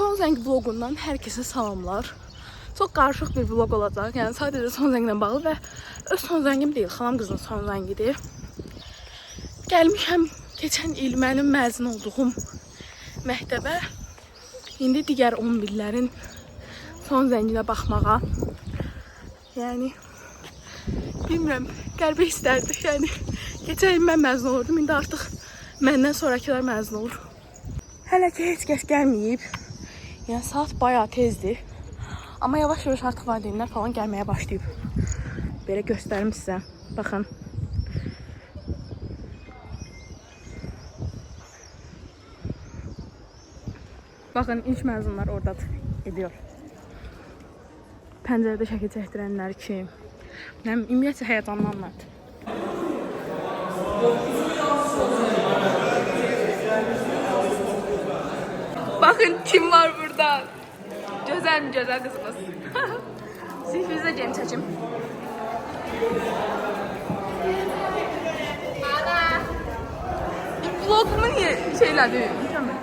Son Zəng vlogundan hər kəsə salamlar. Çox qarışıq bir vlog olacaq. Yəni sadəcə Son Zənglə bağlı və öz Son Zəngim deyil, xalam qızın Son Zəngidir. Gəlmişəm keçən il mənim məzun olduğum məktəbə. İndi digər 11-lərin Son Zənginə baxmağa. Yəni bilmirəm, qəlbə istərdi. Yəni keçən il mən məzun olurdum, indi artıq məndən sonrakılar məzun olur. Hələ ki heç kəs gəlməyib. Yəni saat bayağı tezdir. Amma yavaş-yavaş artıq valideynlər falan gəlməyə başlayıb. Belə göstərim sizə. Baxın. Baxın, ilk məzunlar oradadır, ediyor. Pəncərədə şəkil çəkdirənlər kim? Ümumiyyətlə həyəcanlanmadı. Bakın kim var burada. Güzel mi güzel kızımız. Sinifimizde Cem Çeçim. Vlogumu niye şeylerdi? Mükemmel.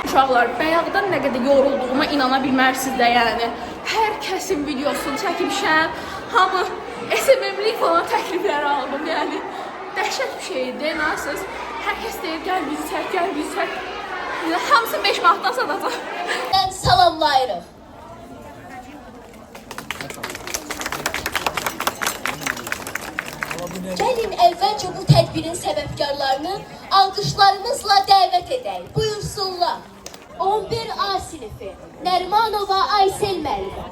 Uşaqlar, bayaqdan nə qədər yorulduğuma inana bilmərsiniz də yəni. Hər kəsin videosunu çəkmişəm. Hamı SMM-lik falan təkliflər aldım yəni. Dəhşət bir şeydir, nasıl? Hər kəs deyir, gəl bizi çək, gəl bizi çək. Hamısı 5 manatdan satacaq. Ben salamlayırıq. Gəlin əvvəlcə bu tədbirin səbəbkarlarını alqışlarımızla dəvət edək. Buyursunlar. 11A sinifi Nərmanova Aysel müəllimə.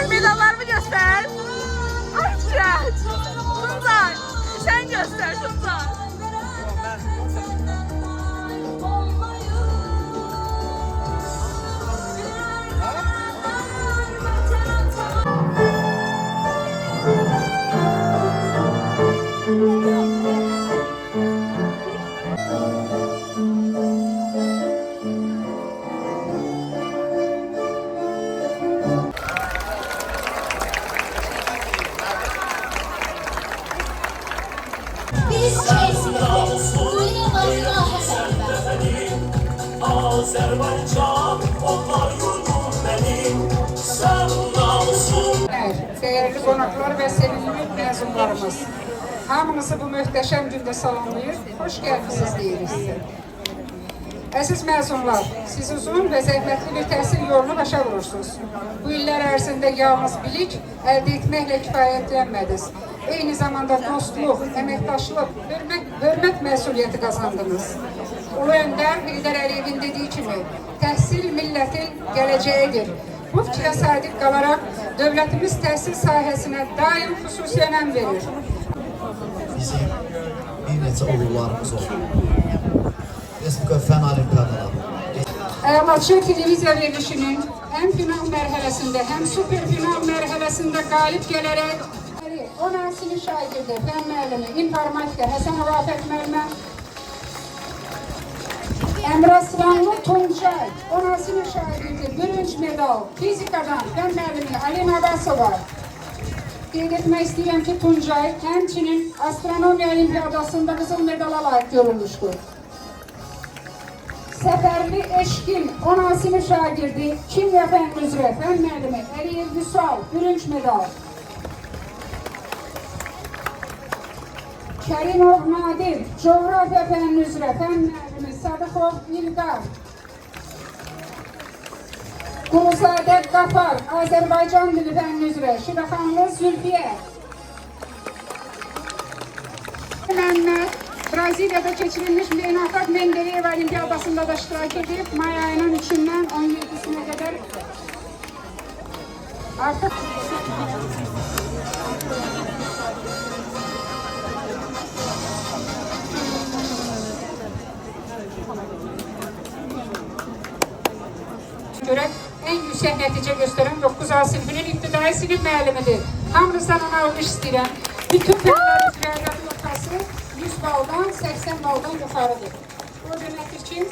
Medallarımı göster. Açacağız. Sunzay. Sen göster Sunzay. Değerli konuklar ve sevimli mezunlarımız, hamınızı bu möhtəşəm gündə salamlayır, hoş gəlmisiniz deyirik sizə. Əziz məzunlar, siz uzun və zəhmətli bir təhsil yolunu başa vurursunuz. Bu illər ərzində yalnız bilik əldə etməklə kifayətlənmədiniz. Eyni zamanda dostluq, əməkdaşlıq, hörmət məsuliyyəti qazandınız. Ulu Öndər Heydər Əliyevin dediyi kimi, təhsil millətin gələcəyidir. Bu fikrə sadiq qalaraq dövlətimiz təhsil sahəsinə daim xüsusi önəm verir. Bizim bir neçə oğullarımız oldu. Respublika Fən Olimpiadaları. Əlaçı televiziya verilişinin hem final mərhələsində, hem super final mərhələsində qalib gələrək 10 sinif şagirdi, fen müəllimi, informatika, Həsən Rafət müəllimə, Əmraslanlı Tuncay, 10 sinif şagirdi, bürünc medal, fizikadan, fen müəllimi Alina Abbasova. Qeyd etmək istəyirəm ki, Tuncay həmçinin astronomiya olimpiyadasında qızıl medala layiq görülmüşdür. Səfərli Eşkin, 10 sinif şagirdi, kimya fənni üzrə, fen müəllimi Əliyev Vüsal, bürünc medal. Kərimov Nadir, coğrafya fənni üzrə, fen müəllimi Sadıxov İlqar. Quluzadə Qafar, Azərbaycan dili fənni üzrə, Şiraxanlı Zülfiyə. Məmməd, Braziliyada keçirilmiş Beynəlxalq Mendeleyev Olimpiyadasında da iştirak edib, may ayının 3-dən 17-sinə qədər artıq görə en yüksək nəticə göstərən 9A sinifinin ibtidai sinif müəllimidir. Hamınızdan ona almış istəyirəm. Bütün fənlər üzrə radiologası 100 baldan 80 baldan yuxarıdır. O deməkdir ki,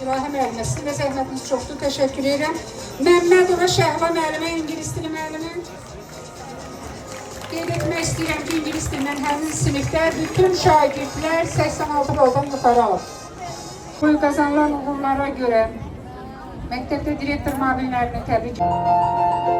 İlahi müəllimə, sizin də zəhmətiniz çoxdur, təşəkkür edirəm. Məmmədova Şəhla müəllimə, İngilis dili müəllimi. Qeyd etmək istəyirəm ki, İngilis dilindən həmin sinifdə bütün şagirdlər 86 baldan yuxarı alır. Bu qazanılan uğurlara görə məktəbdə direktor müavinlərini təbrik edirəm.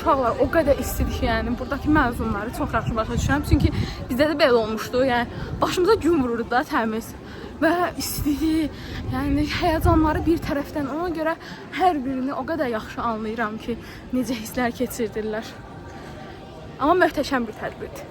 Uşaqlar o qədər istidir ki, yəni buradakı məzunları çox yaxşı başa düşürəm. Çünki bizdə də belə olmuşdu. Yəni başımıza gün vururdu da təmiz və istidir. Yəni həyəcanları bir tərəfdən. Ona görə hər birini o qədər yaxşı anlayıram ki, necə hisslər keçirdirlər. Amma möhtəşəm bir tədbirdir.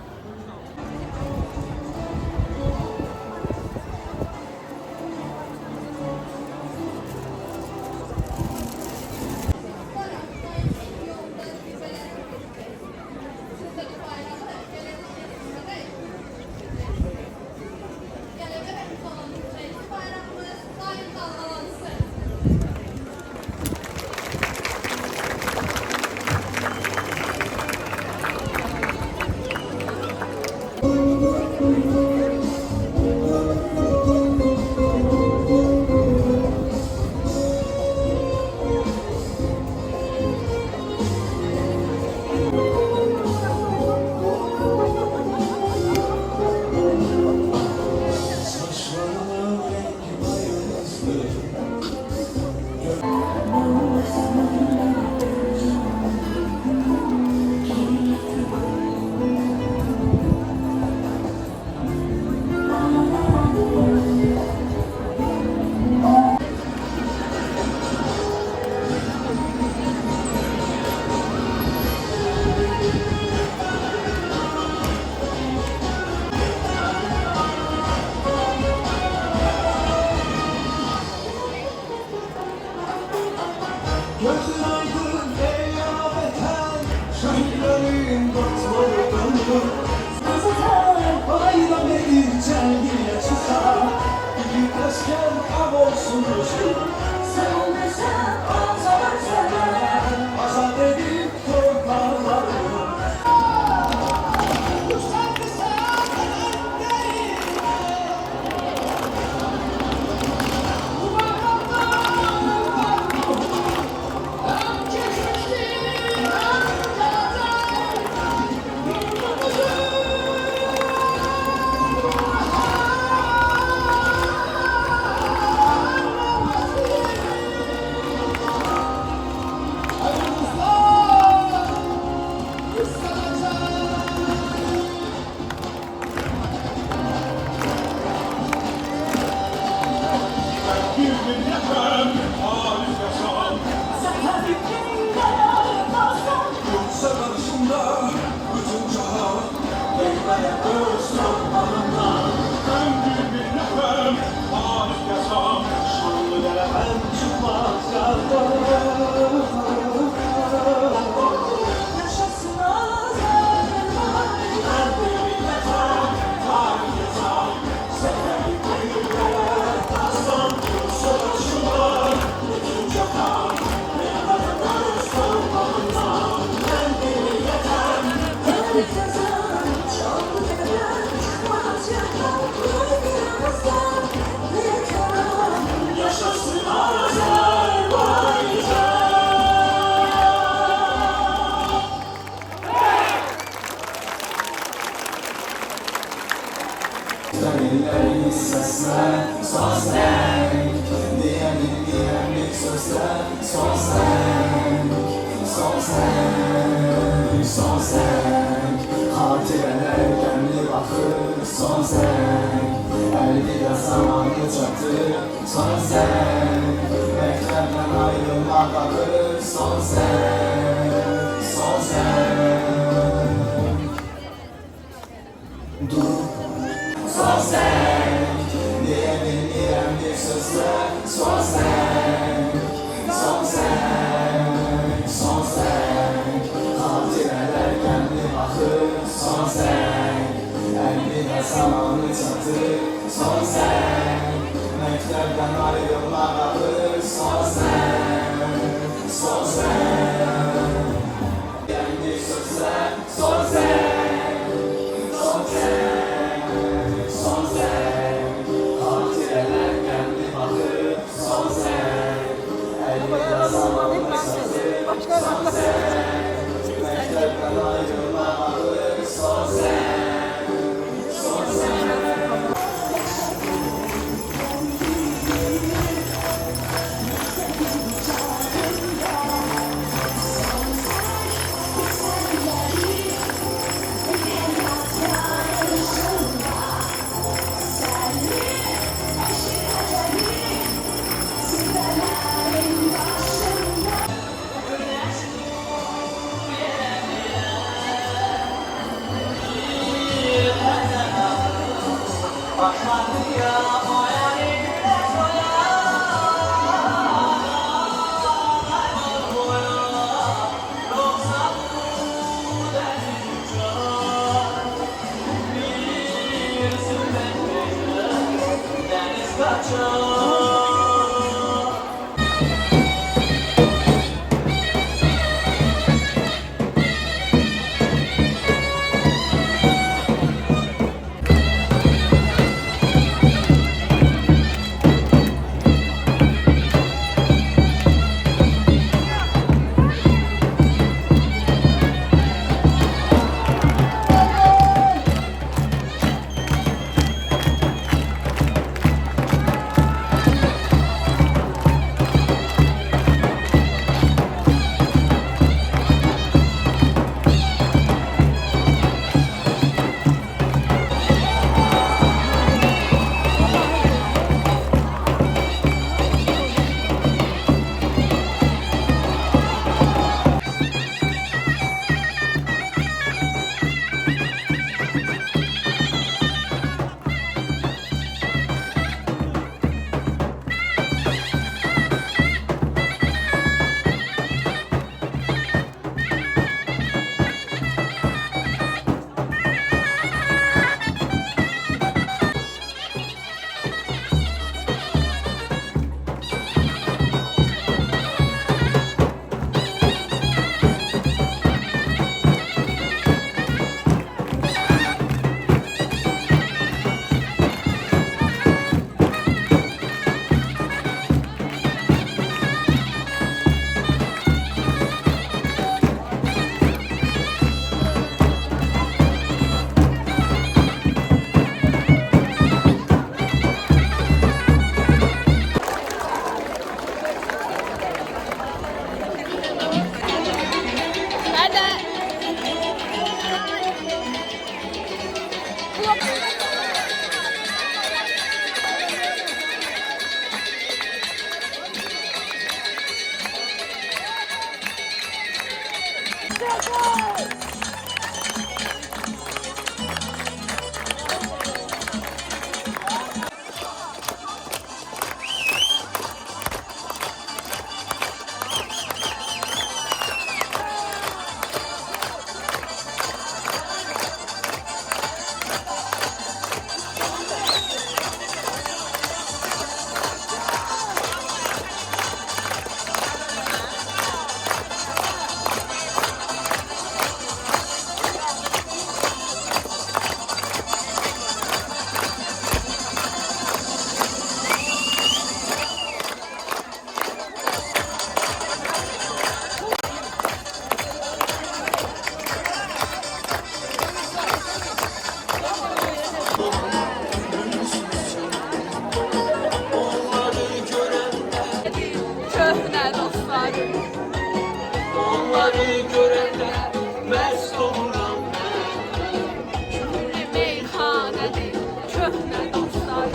Küfrü meyxanədir, köhnə dostlar.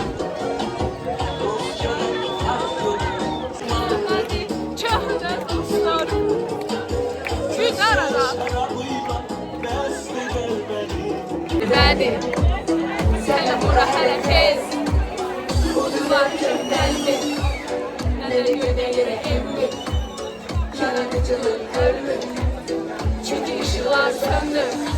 Meyxanədir, köhnə dostlar. Güz arada. Bəni, sənə bura hələ tez. Duvar köhnəlmir, mənə göndəlir evmir. Yaradıcılıq ölmür, çünkü ışıklar söndü.